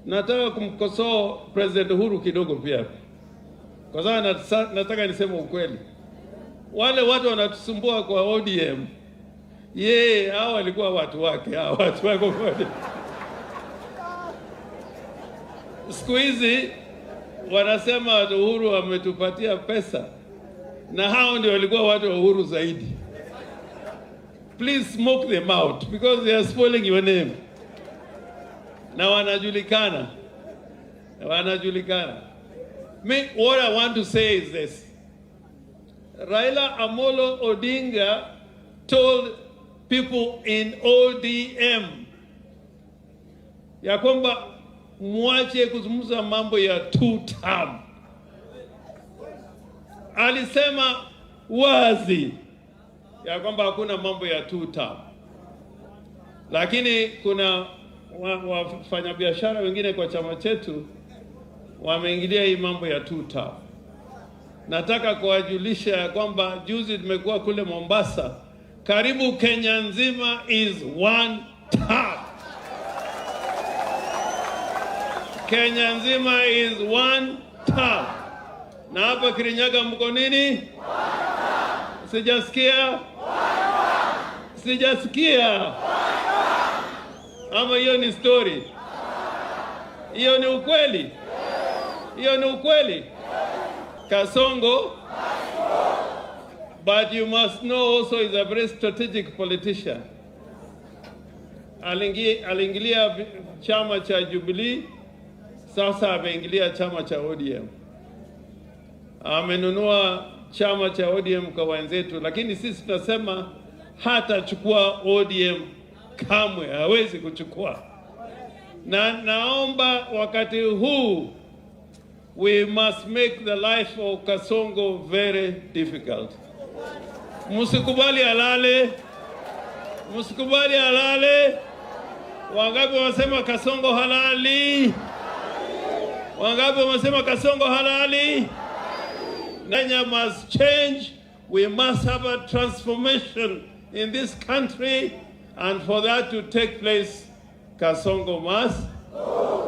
nataka kumkosoa President Uhuru kidogo pia, kwa sababu nataka niseme ukweli. Wale watu wanatusumbua kwa ODM, hao walikuwa watu wake, hao watu wako kwa siku hizi wanasema watu Uhuru wametupatia pesa, na hao ndio walikuwa watu wa Uhuru zaidi. Please smoke them out because they are spoiling your name. Na wanajulikana. What I want to say is this. Raila Amolo Odinga told people in ODM ya kwamba muache kuzungumza mambo ya two term. Alisema wazi ya kwamba hakuna mambo ya two term. Lakini kuna wafanyabiashara wengine kwa chama chetu wameingilia hii mambo ya two term. Nataka kuwajulisha ya kwamba juzi tumekuwa kule Mombasa, karibu Kenya nzima is one term. Kenya nzima is one term. Na hapa Kirinyaga mko nini? Sijasikia? Sijasikia? Ama hiyo ni story? Hiyo ni ukweli? Hiyo ni ukweli? Kasongo, but you must know also is a very strategic politician. Aliingilia chama cha Jubilee, sasa ameingilia chama cha ODM. Amenunua chama cha ODM kwa wenzetu, lakini sisi tunasema hatachukua ODM kamwe, hawezi kuchukua. Na naomba wakati huu we must make the life of Kasongo very difficult. Musikubali alale. Musikubali alale. Wangapi wanasema Kasongo halali? Wangapi wanasema Kasongo halali? Kenya must change. We must have a transformation in this country, and for that to take place, Kasongo must go.